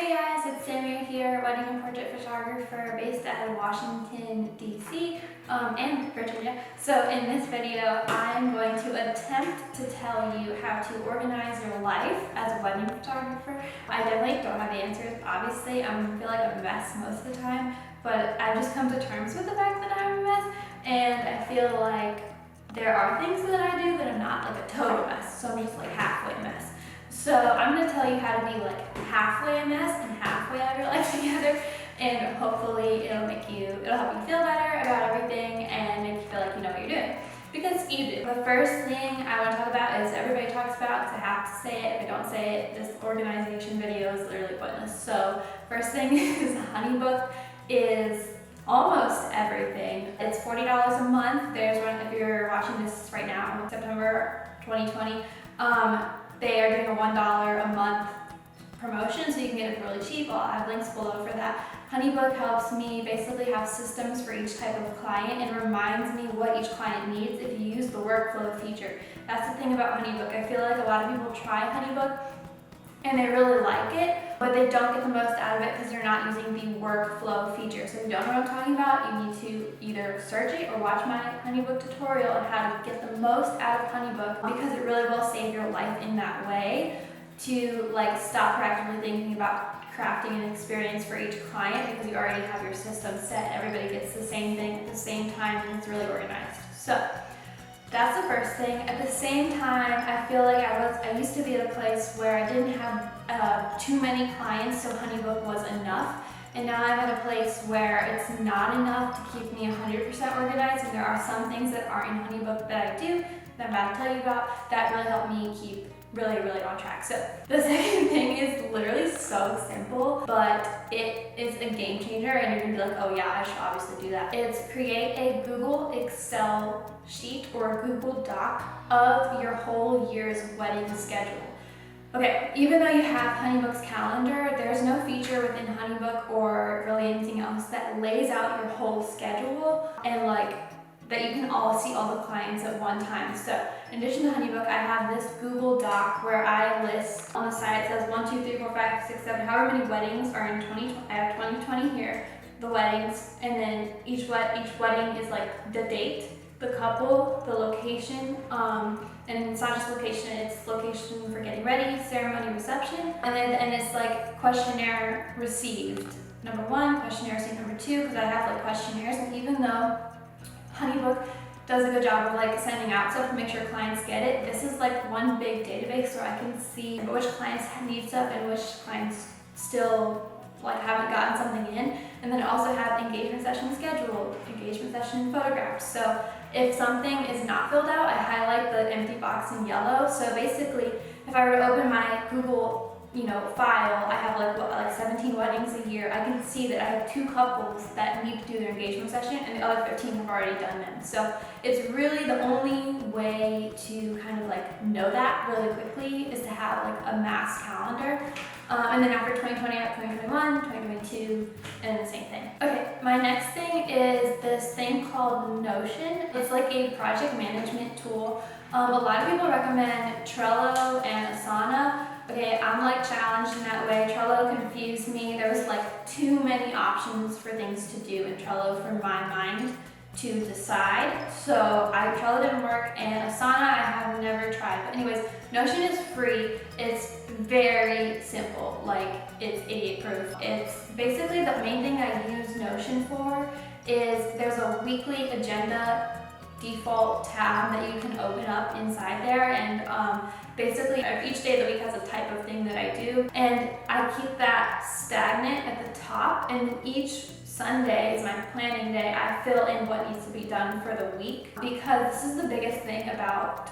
Hey guys, it's Sammy here, wedding and portrait photographer based out of Washington, D.C. And Virginia. So in this video, I'm going to attempt to tell you how to organize your life as a wedding photographer. I definitely don't have the answers. Obviously, I feel like a mess most of the time, but I've just come to terms with the fact that I'm a mess, and I feel like there are things that I do that are not like a total mess, so I'm just like halfway a mess. So I'm going to tell you how to be like halfway a mess and halfway have your life together, and hopefully it'll help you feel better about everything and make you feel like you know what you're doing. Because you do. The first thing I want to talk about is everybody talks about, because I have to say it. If I don't say it, this organization video is literally pointless. So first thing is Honeybook is almost everything. It's $40 a month. There's one, if you're watching this right now, September 2020, they are doing a $1 a month promotion, so you can get it really cheap. I'll have links below for that. Honeybook helps me basically have systems for each type of client and reminds me what each client needs if you use the workflow feature. That's the thing about Honeybook. I feel like a lot of people try Honeybook and they really like it, but they don't get the most out of it because they're not using the workflow feature. So if you don't know what I'm talking about, you need to either search it or watch my Honeybook tutorial on how to get the most out of Honeybook, because it really will save your life in that way, to like stop proactively thinking about crafting an experience for each client, because you already have your system set. Everybody gets the same thing at the same time and it's really organized. So that's the first thing. At the same time, I feel like I used to be at a place where I didn't have too many clients, so Honeybook was enough. And now I'm at a place where it's not enough to keep me 100% organized, and there are some things that aren't in Honeybook that I do, that I'm about to tell you about, that really help me keep really on track. So the second thing is literally so simple, but it is a game changer, and you're gonna be like, oh yeah, I should obviously do that. It's create a Google Excel sheet or a Google Doc of your whole year's wedding schedule. Okay, even though you have Honeybook's calendar, there's no feature within Honeybook or really anything else that lays out your whole schedule and like that you can all see all the clients at one time. So in addition to Honeybook, I have this Google Doc where I list on the side, it says 1, 2, 3, 4, 5, 6, 7, however many weddings are in 2020. I have 2020 here, the weddings, and then each wedding is like the date, the couple, the location, and it's not just location, it's location for getting ready, ceremony, reception, and then at the end it's like questionnaire received. Number 1, questionnaire received number 2, because I have like questionnaires, and even though Honeybook does a good job of like sending out stuff to make sure clients get it, this is like one big database where I can see which clients need stuff and which clients still like haven't gotten something in. And then I also have engagement session scheduled, engagement session photographs. So if something is not filled out, I highlight the empty box in yellow. So basically, if I were to open my Google file, I have like 17 weddings a year. I can see that I have 2 couples that need to do their engagement session, and the other 15 have already done them. So it's really the only way to kind of like know that really quickly is to have like a mass calendar. And then after 2020, I have 2021, 2022, and the same thing. Okay, my next thing is this thing called Notion. It's like a project management tool. A lot of people recommend Trello and Asana. Okay, I'm like challenged in that way. Trello confused me. There was like too many options for things to do in Trello for my mind to decide. So Trello didn't work, and Asana I have never tried. But anyways, Notion is free. It's very simple. Like, it's idiot proof. It's basically the main thing I use Notion for is there's a weekly agenda default tab that you can open up inside there, and basically each day of the week has a type of thing that I do, and I keep that stagnant at the top, and then each Sunday is my planning day. I fill in what needs to be done for the week, because this is the biggest thing about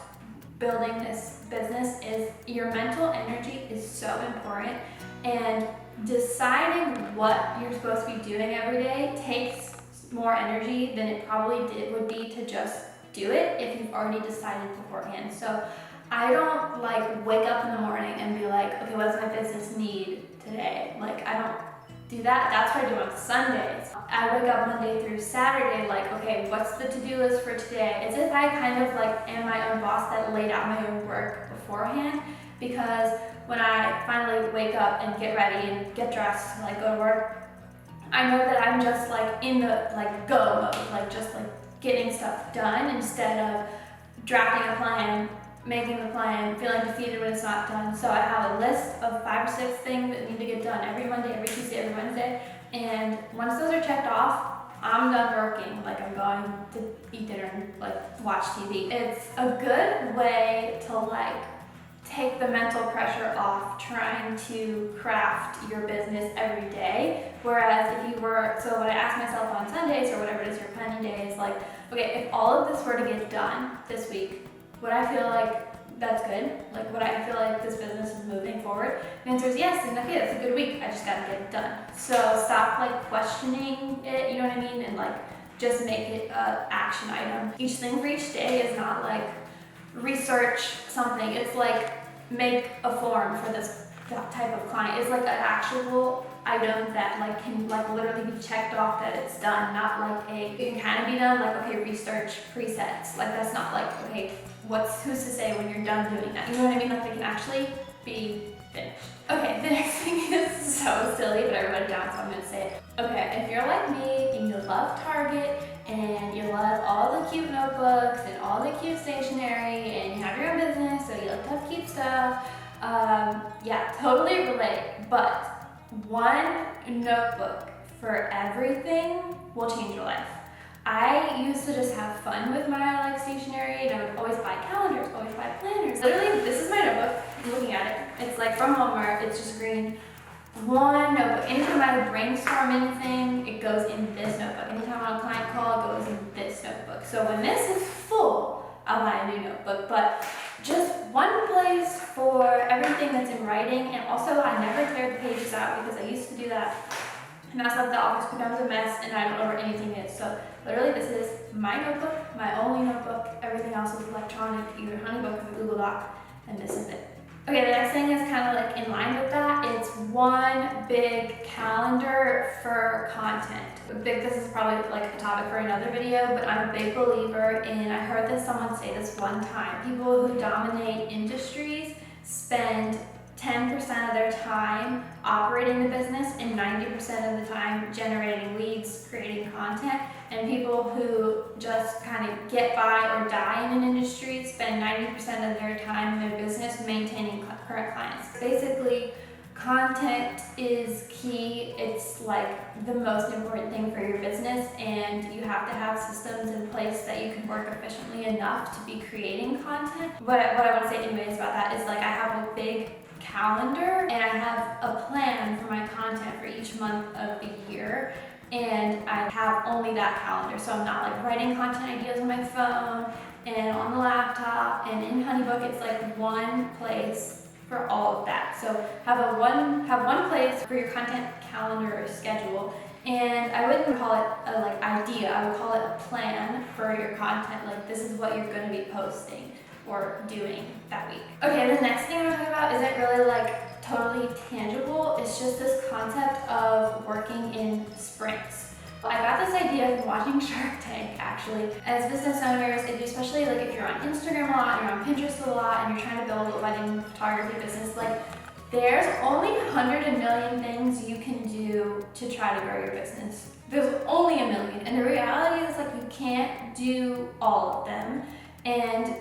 building this business is your mental energy is so important, and deciding what you're supposed to be doing every day takes more energy than it probably would be to just do it if you've already decided beforehand. So I don't like wake up in the morning and be like, okay, what does my business need today? Like, I don't do that. That's what I do on Sundays. I wake up Monday through Saturday like, okay, what's the to-do list for today? As if I kind of like am my own boss that laid out my own work beforehand, because when I finally wake up and get ready and get dressed to like go to work, I know that I'm just like in the like go mode, like just like getting stuff done instead of drafting a plan, making the plan, feeling defeated when it's not done. So I have a list of 5 or 6 things that need to get done every Monday, every Tuesday, every Wednesday. And once those are checked off, I'm done working. Like I'm going to eat dinner and like watch TV. It's a good way to like take the mental pressure off trying to craft your business every day. Whereas if you were, so what I ask myself on Sundays or whatever it is your planning day is like, okay, if all of this were to get done this week, would I feel like that's good? Like would I feel like this business is moving forward? The answer is yes, and okay, that's a good week. I just gotta get it done. So stop like questioning it, you know what I mean? And like just make it an action item. Each thing for each day is not like research something. It's like make a form for this type of client. It's like an actual item that like can like literally be checked off that it's done, not like it can kind of be done like, okay, research presets. Like that's not like, okay, who's to say when you're done doing that? You know what I mean? Like they can actually be finished. Okay, the next thing is so silly, but I wrote it down, so I'm gonna say it. Okay, if you're like me and you love Target and you love all the cute notebooks and all the cute stationery and you have your own business, so you like to have cute stuff, yeah, totally relate. But one notebook for everything will change your life. I used to just have fun with my like stationery, and I would always buy calendars, always buy planners. Literally, this is my notebook. I'm looking at it. It's like from Walmart. It's just green. One notebook. Anytime I brainstorm anything, it goes in this notebook. Anytime I'm on a client call, it goes in this notebook. So when this is full, I'll buy a new notebook. But just one place for everything that's in writing, and also I never tear the pages out because I used to do that. And that's like the office becomes a mess and I don't know where anything is. So literally this is my notebook, my only notebook. Everything else is electronic, either Honeybook or Google Doc, and this is it. Okay, the next thing is kind of like in line with that. It's one big calendar for content. This is probably like a topic for another video, but I'm a big believer in, I heard someone say this one time, people who dominate industries spend 10% of their time operating the business and 90% of the time generating leads, creating content. And people who just kind of get by or die in an industry spend 90% of their time in their business maintaining current clients. Basically, content is key. It's like the most important thing for your business, and you have to have systems in place that you can work efficiently enough to be creating content. What I want to say anyways about that is like I have a big calendar and I have a plan for my content for each month of the year, and I have only that calendar, so I'm not like writing content ideas on my phone and on the laptop and in Honeybook. It's like one place for all of that. So have one place for your content calendar or schedule, and I wouldn't call it a like idea, I would call it a plan for your content. Like this is what you're going to be posting or doing that week. Okay, the next thing I'm talking about isn't really like totally tangible. It's just this concept of working in sprints. I got this idea from watching Shark Tank actually. As business owners, especially like if you're on Instagram a lot, you're on Pinterest a lot, and you're trying to build a wedding photography business, like there's only 100 million things you can do to try to grow your business. There's only a million, and the reality is like you can't do all of them. And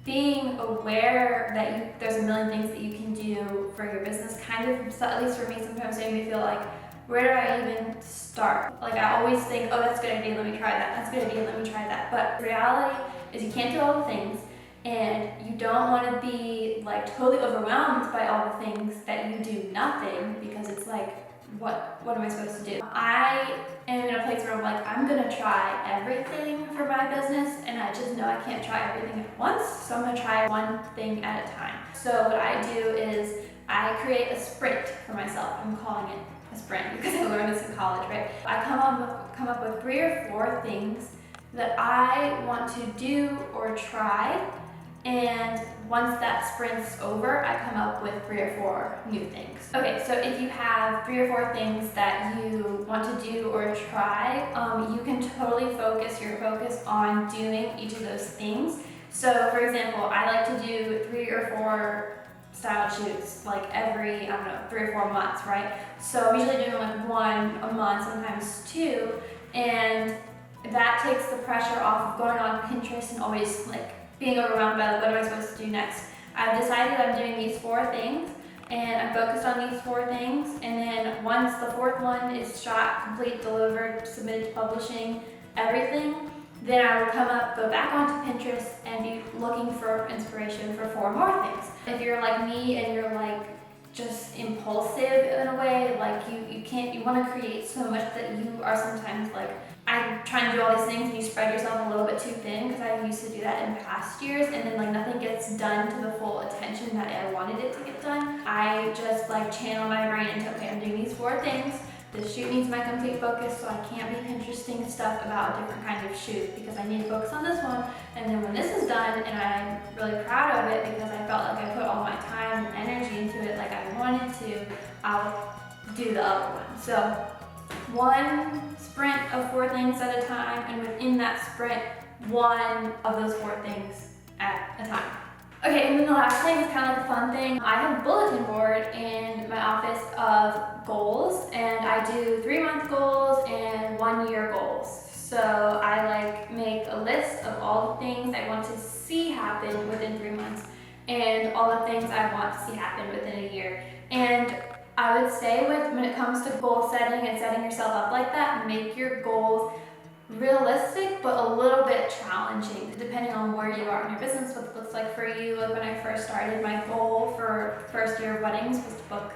being aware that there's a million things that you can do for your business kind of, so at least for me, sometimes made me feel like, where do I even start? Like I always think, oh, that's a good idea, let me try that. That's a good idea, let me try that. But the reality is you can't do all the things, and you don't want to be like totally overwhelmed by all the things that you do nothing, because it's like, what am I supposed to do? I am in a place where I'm like, I'm gonna try everything for my business, and I just know I can't try everything at once, so I'm gonna try one thing at a time. So what I do is I create a sprint for myself. I'm calling it a sprint because I learned this in college, right? I come up with 3 or 4 things that I want to do or try, and once that sprint's over, I come up with 3 or 4 new things. Okay, so if you have 3 or 4 things that you want to do or try, you can totally focus your focus on doing each of those things. So for example, I like to do 3 or 4 style shoots like every, I don't know, 3 or 4 months, right? So I'm usually doing like 1 a month, sometimes 2, and that takes the pressure off of going on Pinterest and always like being overwhelmed by like, what am I supposed to do next. I've decided I'm doing these 4 things, and I'm focused on these 4 things, and then once the 4th one is shot, complete, delivered, submitted to publishing, everything, then I will go back onto Pinterest and be looking for inspiration for 4 more things. If you're like me and you're like just impulsive in a way, like you want to create so much that you are sometimes like, I'm trying to do all these things and you spread yourself a little bit too thin, because I used to do that in past years, and then like nothing gets done to the full attention that I wanted it to get done. I just like channel my brain into, okay, I'm doing these 4 things. This shoot needs my complete focus, so I can't be Pinteresting stuff about a different kind of shoot because I need to focus on this one. And then when this is done, and I'm really proud of it because I felt like I put all my time and energy into it like I wanted to, I'll do the other one. So 1 sprint of 4 things at a time, and within that sprint, 1 of those 4 things at a time. Okay, and then the last thing is kind of like the fun thing. I have a bulletin board in my office of goals, and I do 3-month goals and 1-year goals. So I like make a list of all the things I want to see happen within 3 months and all the things I want to see happen within a year. And I would say when it comes to goal setting and setting yourself up like that, make your goals realistic but a little bit challenging depending on where you are in your business, what it looks like for you. Like when I first started, my goal for first year of weddings was to book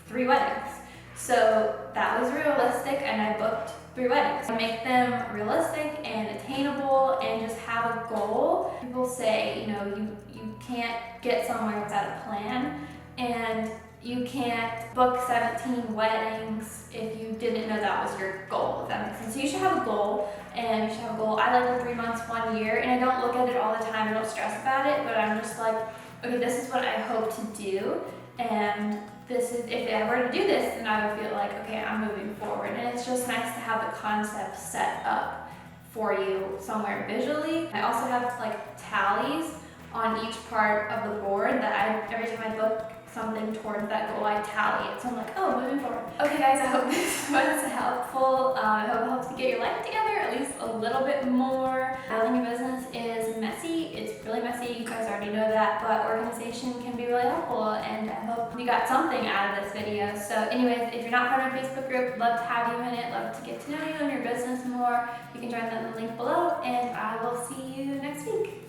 3 weddings. So that was realistic, and I booked 3 weddings. Make them realistic and attainable and just have a goal. People say, you know, you can't get somewhere without a plan, and you can't book 17 weddings if you didn't know that was your goal, if that makes sense. So you should have a goal, and you should have a goal. I like the 3 months, 1 year, and I don't look at it all the time. I don't stress about it, but I'm just like, okay, this is what I hope to do, and this is, if I were to do this, then I would feel like, okay, I'm moving forward. And it's just nice to have the concept set up for you somewhere visually. I also have like tallies on each part of the board that every time I book something towards that goal, I tally it. So I'm like, oh, moving forward. Okay guys, I hope this was helpful. I hope it helps you get your life together at least a little bit more. Building your business is messy. It's really messy. You guys already know that, but organization can be really helpful, and I hope you got something out of this video. So anyways, if you're not part of our Facebook group, love to have you in it, love to get to know you and your business more. You can join them in the link below, and I will see you next week.